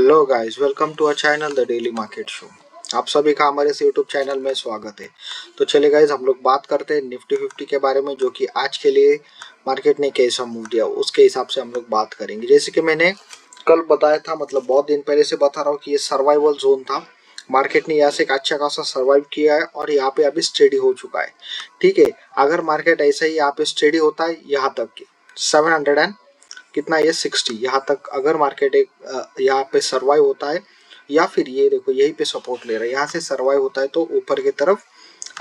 Hello guys, welcome to our channel the daily market show. आप सभी का हमारे इस यूट्यूब चैनल में स्वागत है। तो चलिए गाइस, हम लोग बात करते हैं निफ्टी 50 के बारे में, जो कि आज के लिए मार्केट ने कैसा मूव दिया उसके हिसाब से हम लोग बात करेंगे। जैसे कि मैंने कल बताया था, मतलब बहुत दिन पहले से बता रहा हूँ कि ये सर्वाइवल जोन था। मार्केट ने यहाँ से एक अच्छा खासा सर्वाइव किया है और यहाँ पे अभी स्टेडी हो चुका है। ठीक है, अगर मार्केट ऐसा ही यहाँ पे स्टेडी होता है यहाँ तक कि 700 एंड कितना, ये 60 यहाँ तक अगर मार्केट एक यहाँ पे सर्वाइव होता है, या फिर ये देखो यहीं पे सपोर्ट ले रहा है, यहाँ से सर्वाइव होता है तो ऊपर की तरफ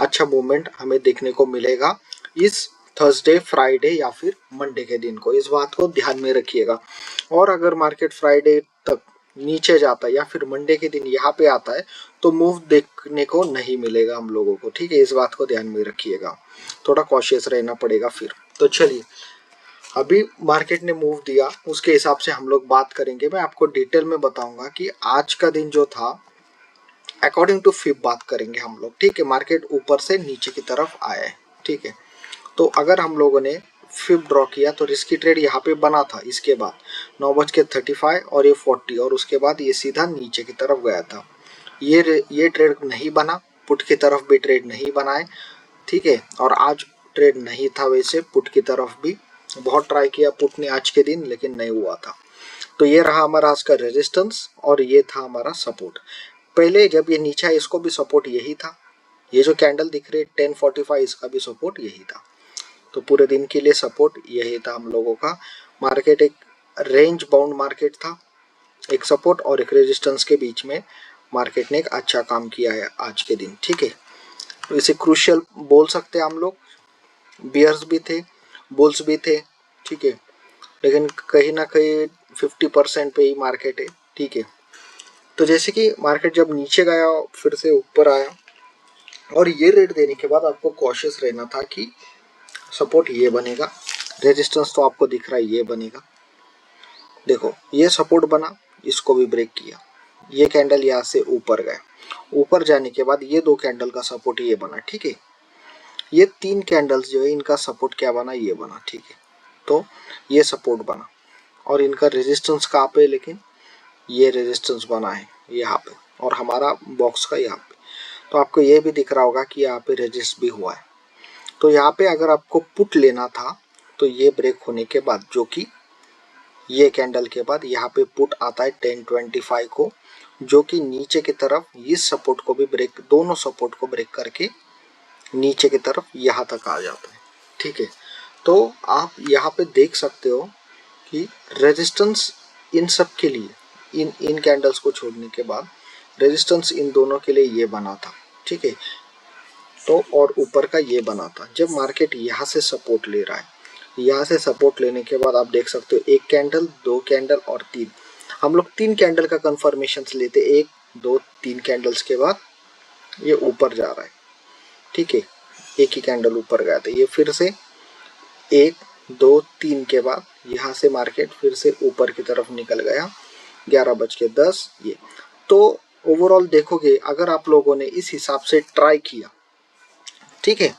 अच्छा मूवमेंट हमें देखने को मिलेगा इस थर्सडे, फ्राइडे या फिर मंडे के दिन को। इस बात को ध्यान में रखिएगा। और अगर मार्केट फ्राइडे तक नीचे जाता है या फिर मंडे के दिन यहाँ पे आता है तो मूव देखने को नहीं मिलेगा हम लोगों को। ठीक है, इस बात को ध्यान में रखिएगा, थोड़ा कॉशियस रहना पड़ेगा फिर। तो चलिए, अभी मार्केट ने मूव दिया उसके हिसाब से हम लोग बात करेंगे। मैं आपको डिटेल में बताऊंगा कि आज का दिन जो था अकॉर्डिंग टू फिब बात करेंगे हम लोग। ठीक है, मार्केट ऊपर से नीचे की तरफ आया है। ठीक है, तो अगर हम लोगों ने फिब ड्रॉ किया तो रिस्की ट्रेड यहाँ पे बना था। इसके बाद 9:35 और ये 40 और उसके बाद ये सीधा नीचे की तरफ गया था। ये ट्रेड नहीं बना, पुट की तरफ भी ट्रेड नहीं बनाए। ठीक है, और आज ट्रेड नहीं था वैसे पुट की तरफ भी। बहुत ट्राई किया पुट ने आज के दिन, लेकिन नहीं हुआ था। तो ये रहा हमारा आज का रेजिस्टेंस और ये था हमारा सपोर्ट। पहले जब ये नीचे आया इसको भी सपोर्ट यही था। ये जो कैंडल दिख रही है 10:45, इसका भी सपोर्ट यही था। तो पूरे दिन के लिए सपोर्ट यही था हम लोगों का। मार्केट एक रेंज बाउंड मार्केट था, एक सपोर्ट और एक रेजिस्टेंस के बीच में मार्केट ने एक अच्छा काम किया है आज के दिन। ठीक है, तो इसे क्रूशियल बोल सकते हैं हम लोग। बियर्स भी थे, बुल्स भी थे। ठीक है, लेकिन कहीं ना कहीं 50% पे ही मार्केट है। ठीक है, तो जैसे कि मार्केट जब नीचे गया फिर से ऊपर आया और ये रेट देने के बाद आपको कॉशियस रहना था कि सपोर्ट ये बनेगा, रेजिस्टेंस तो आपको दिख रहा है ये बनेगा। देखो ये सपोर्ट बना, इसको भी ब्रेक किया, ये कैंडल यहाँ से ऊपर गया। ऊपर जाने के बाद ये दो कैंडल का सपोर्ट ये बना। ठीक है, ये तीन कैंडल्स जो है इनका सपोर्ट क्या बना, ये बना। ठीक है, तो ये सपोर्ट बना और इनका रेजिस्टेंस कहाँ पे, लेकिन ये रेजिस्टेंस बना है यहाँ पे और हमारा बॉक्स का यहाँ पे। तो आपको ये भी दिख रहा होगा कि यहाँ पे रेजिस्ट भी हुआ है। तो यहाँ पे अगर आपको पुट लेना था तो ये ब्रेक होने के बाद, जो कि ये कैंडल के बाद यहाँ पे पुट आता है 10:25 को, जो कि नीचे की तरफ इस सपोर्ट को भी ब्रेक, दोनों सपोर्ट को ब्रेक करके नीचे की तरफ यहाँ तक आ जाता है। ठीक है, तो आप यहाँ पे देख सकते हो कि रेजिस्टेंस इन सब के लिए, इन इन कैंडल्स को छोड़ने के बाद रेजिस्टेंस इन दोनों के लिए ये बना था। ठीक है, तो और ऊपर का ये बना था। जब मार्केट यहाँ से सपोर्ट ले रहा है, यहाँ से सपोर्ट लेने के बाद आप देख सकते हो एक कैंडल, दो कैंडल और तीन, हम लोग तीन कैंडल का कंफर्मेशन लेते, 1 2 3 कैंडल्स के बाद ये ऊपर जा रहा है। ठीक है, एक ही कैंडल ऊपर गया था, ये फिर से 1 2 3 के बाद यहाँ से मार्केट फिर से ऊपर की तरफ निकल गया 11:10। ये तो ओवरऑल देखोगे अगर आप लोगों ने इस हिसाब से ट्राई किया, ठीक है,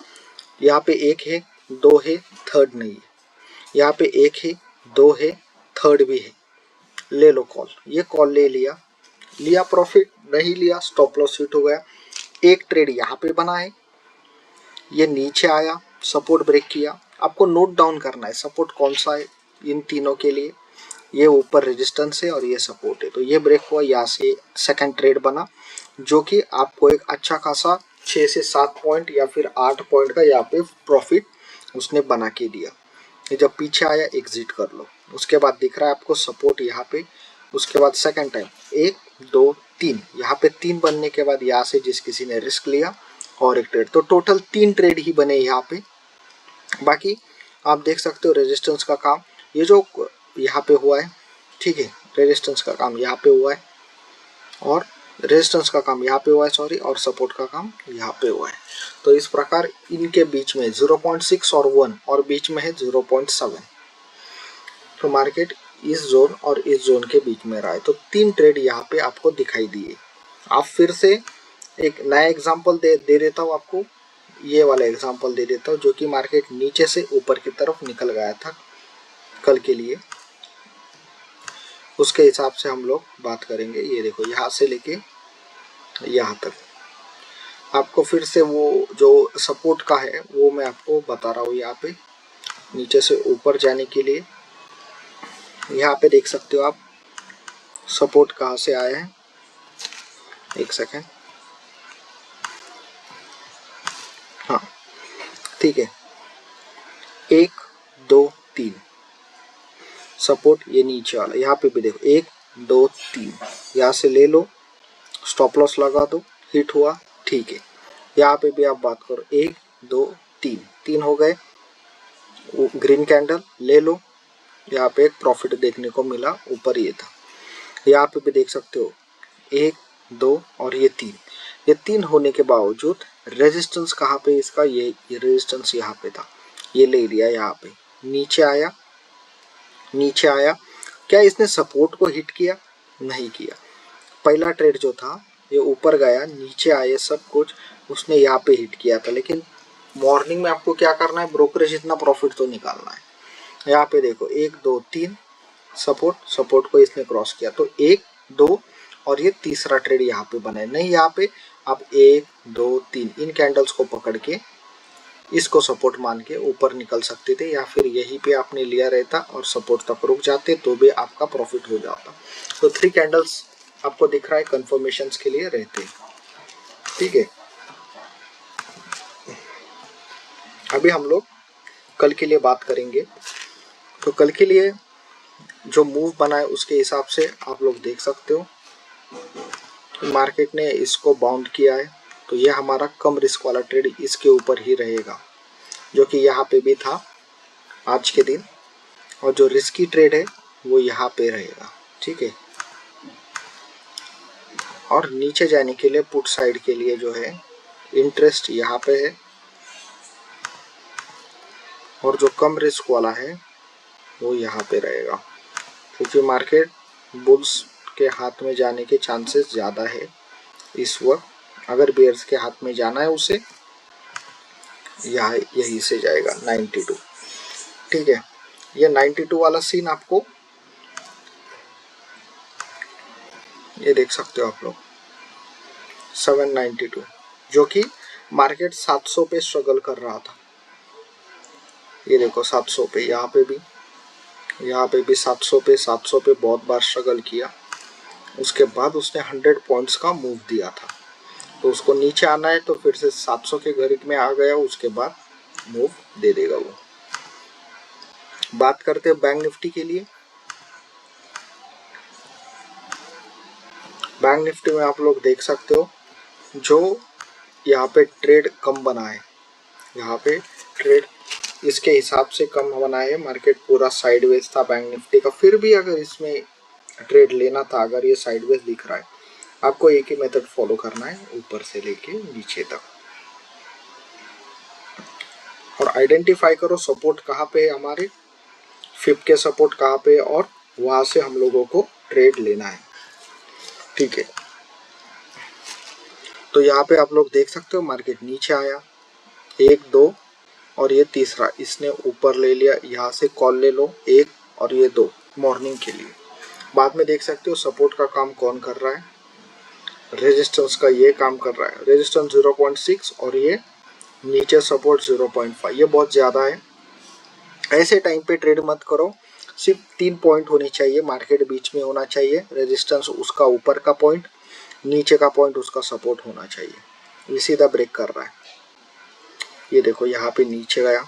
यहाँ पे एक है, दो है, थर्ड नहीं है, यहाँ पे एक है, दो है, थर्ड भी है, ले लो कॉल। ये कॉल ले लिया, लिया प्रॉफिट, नहीं लिया स्टॉप लॉस हिट हो गया। एक ट्रेड यहाँ पे बना है, ये नीचे आया, सपोर्ट ब्रेक किया। आपको नोट डाउन करना है सपोर्ट कौन सा है इन तीनों के लिए। ये ऊपर रेजिस्टेंस है और ये सपोर्ट है, तो ये ब्रेक हुआ, यहाँ से सेकंड ट्रेड बना, जो कि आपको एक अच्छा खासा 6 से 7 पॉइंट या फिर 8 पॉइंट का यहाँ पे प्रॉफिट उसने बना के दिया। ये जब पीछे आया एग्जिट कर लो। उसके बाद दिख रहा है आपको सपोर्ट यहाँ पे, उसके बाद सेकंड टाइम 1 2 3, यहाँ पे 3 बनने के बाद यहाँ से जिस किसी ने रिस्क लिया और एक ट्रेड, तो टोटल 3 ट्रेड ही बने यहाँ पे। बाकी आप देख सकते हो रेजिस्टेंस का काम ये जो यहाँ पे हुआ है। ठीक है, रेजिस्टेंस का काम यहाँ पे हुआ है और रेजिस्टेंस का काम यहाँ पे हुआ है, सॉरी, और सपोर्ट का काम यहाँ पे हुआ है। तो इस प्रकार इनके बीच में 0.6 और 1 और बीच में है 0.7। तो मार्केट इस जोन और इस जोन के बीच में रहा है। तो 3 ट्रेड यहाँ पे आपको दिखाई दिए। आप फिर से एक नया एग्जांपल दे देता हूँ आपको, ये वाला एग्जांपल दे देता हूँ, जो कि मार्केट नीचे से ऊपर की तरफ निकल गया था कल के लिए। उसके हिसाब से हम लोग बात करेंगे। ये देखो यहाँ से लेके यहाँ तक आपको फिर से वो जो सपोर्ट का है वो मैं आपको बता रहा हूँ। यहाँ पे नीचे से ऊपर जाने के लिए यहाँ पे देख सकते हो आप सपोर्ट कहाँ से आया है। एक सेकेंड, हाँ ठीक है, 1 2 3 सपोर्ट ये नीचे वाला। यहाँ पे भी देखो 1 2 3 यहाँ से ले लो, स्टॉप लॉस लगा दो, हिट हुआ ठीक है। यहाँ पे भी आप बात करो 1 2 3 3 हो गए, ग्रीन कैंडल ले लो। यहाँ पे एक प्रॉफिट देखने को मिला, ऊपर ये था। यहाँ पे भी देख सकते हो 1 2 और ये 3, ये 3 होने के बावजूद रेजिस्टेंस कहाँ पे इसका, ये रेजिस्टेंस यहाँ पे था, ये ले लिया। यहाँ पे नीचे आया, नीचे आया, क्या इसने सपोर्ट को हिट किया? नहीं किया। पहला ट्रेड जो था ये ऊपर गया, नीचे आए सब कुछ, उसने यहाँ पे हिट किया था। लेकिन मॉर्निंग में आपको क्या करना है, ब्रोकरेज इतना प्रॉफिट तो निकालना है। यहाँ पे देखो 1 2 3 सपोर्ट को इसने क्रॉस किया, तो 1 2 और ये तीसरा ट्रेड यहाँ पे बना है। नहीं यहाँ पे आप 1 2 3 इन कैंडल्स को पकड़ के इसको सपोर्ट मान के ऊपर निकल सकते थे, या फिर यहीं पे आपने लिया रहता और सपोर्ट तक रुक जाते तो भी आपका प्रॉफिट हो जाता। तो 3 कैंडल्स आपको दिख रहा है कंफर्मेशंस के लिए रहते, ठीक है। अभी हम लोग कल के लिए बात करेंगे। तो कल के लिए जो मूव बना है उसके हिसाब से आप लोग देख सकते हो मार्केट ने इसको बाउंड किया है, तो ये हमारा कम रिस्क वाला ट्रेड इसके ऊपर ही रहेगा, जो कि यहाँ पे भी था आज के दिन, और जो रिस्की ट्रेड है वो यहाँ पे रहेगा, ठीक है। और नीचे जाने के लिए पुट साइड के लिए जो है इंटरेस्ट यहाँ पे है, और जो कम रिस्क वाला है वो यहाँ पे रहेगा, क्योंकि मार्केट बुल्स के हाथ में जाने के चांसेस ज़्यादा है इस वक्त। अगर बेयर्स के हाथ में जाना है उसे यहाँ यहीं से जाएगा 92, ठीक है। ये 92 वाला सीन आपको ये देख सकते हो आप लोग 792, जो कि मार्केट 700 पे स्ट्रगल कर रहा था। ये देखो 700 पे, यहाँ पे भी 700 पे बहुत बार स्ट्रगल किया। उसके बाद उसने 100 पॉइंट्स का मूव दिया था, तो उसको नीचे आना है तो फिर से 700 के घर में आ गया, उसके बाद मूव दे देगा वो। बात करते हैं बैंक निफ्टी के लिए। बैंक निफ्टी में आप लोग देख सकते हो जो यहाँ पे ट्रेड कम बना है, यहाँ पे ट्रेड इसके हिसाब से कम बना है। मार्केट पूरा साइडवेज था बैंक निफ्टी का, फिर भी अगर इसमें ट्रेड लेना था, अगर ये साइडवेज दिख रहा है, आपको एक ही मेथड फॉलो करना है, ऊपर से लेके नीचे तक, और आइडेंटिफाई करो सपोर्ट कहाँ पे है हमारे, फिप के सपोर्ट कहाँ पे है, और वहां से हम लोगों को ट्रेड लेना है, ठीक है। तो यहाँ पे आप लोग देख सकते हो मार्केट नीचे आया 1 2 और ये तीसरा इसने ऊपर ले लिया, यहाँ से कॉल ले लो 1 और ये 2 मॉर्निंग के लिए। बाद में देख सकते हो सपोर्ट का काम कौन कर रहा है, रेजिस्टेंस का ये काम कर रहा है। रेजिस्टेंस 0.6 और ये नीचे सपोर्ट 0.5, ये बहुत ज़्यादा है। ऐसे टाइम पे ट्रेड मत करो, सिर्फ 3 पॉइंट होने चाहिए, मार्केट बीच में होना चाहिए, रेजिस्टेंस उसका ऊपर का पॉइंट, नीचे का पॉइंट उसका सपोर्ट होना चाहिए। ये सीधा ब्रेक कर रहा है, ये देखो यहाँ पे नीचे गया,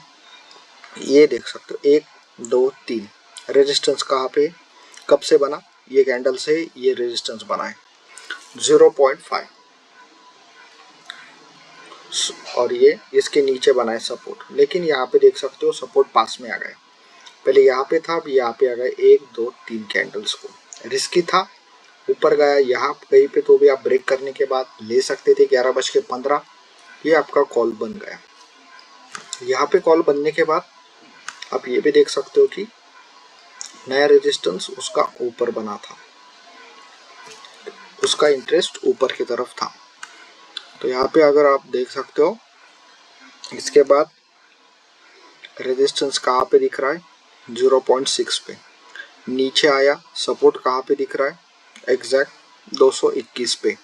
ये देख सकते हो 1 2 3 रेजिस्टेंस कहाँ पे कब से बना, ये कैंडल से ये रेजिस्टेंस बना है 0.5, और ये इसके नीचे बना है सपोर्ट। लेकिन यहाँ पे देख सकते हो सपोर्ट पास में आ गया, पहले यहाँ पे था, अभी यहाँ पे आ गया 1 2 3 कैंडल्स को। रिस्की था, ऊपर गया यहाँ कहीं पे, तो भी आप ब्रेक करने के बाद ले सकते थे 11:15, ये आपका कॉल बन गया। यहाँ पे कॉल बनने के बाद आप ये भी देख सकते हो कि नया रेजिस्टेंस उसका ऊपर बना था, उसका इंटरेस्ट ऊपर की तरफ था। तो यहाँ पे अगर आप देख सकते हो इसके बाद रेजिस्टेंस कहाँ पे दिख रहा है 0.6 पे, नीचे आया, सपोर्ट कहाँ पे दिख रहा है, एग्जैक्ट 221 पे।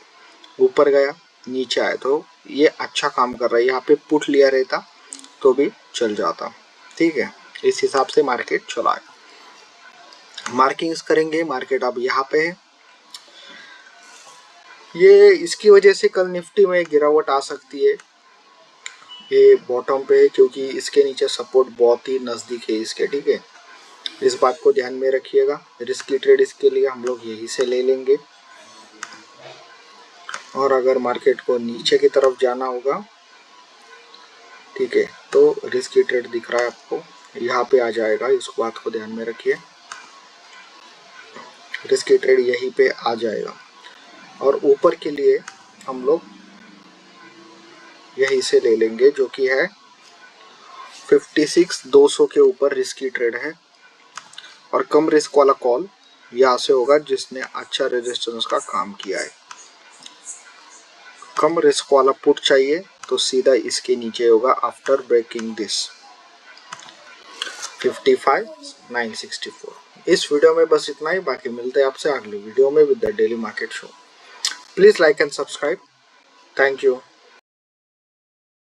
ऊपर गया, नीचे आया, तो ये अच्छा काम कर रहा है। यहाँ पे पुट लिया रहता तो भी चल जाता, ठीक है। इस हिसाब से मार्केट चला है। मार्किंग्स करेंगे, मार्केट अब यहाँ पे है। ये इसकी वजह से कल निफ्टी में गिरावट आ सकती है। ये बॉटम पे है क्योंकि इसके नीचे सपोर्ट बहुत ही नजदीक है इसके, ठीक है। इस बात को ध्यान में रखिएगा। रिस्की ट्रेड इसके लिए हम लोग यही से ले लेंगे। और अगर मार्केट को नीचे की तरफ जाना होगा, ठीक है, तो रिस्की ट्रेड दिख रहा है आपको, यहाँ पे आ जाएगा। इस बात को ध्यान में रखिए, रिस्की ट्रेड यहीं पे आ जाएगा। और ऊपर के लिए हम लोग यहीं से ले लेंगे, जो कि है 56,200 के ऊपर रिस्की ट्रेड है। और कम रिस्क वाला कॉल यहाँ से होगा, जिसने अच्छा रेजिस्टेंस का काम किया है। कम रिस्क वाला पुट चाहिए तो सीधा इसके नीचे होगा आफ्टर ब्रेकिंग दिस 55,964। इस वीडियो में बस इतना ही। बाकी मिलते हैं आपसे अगले वीडियो में with the daily market show. Please like and subscribe. Thank you.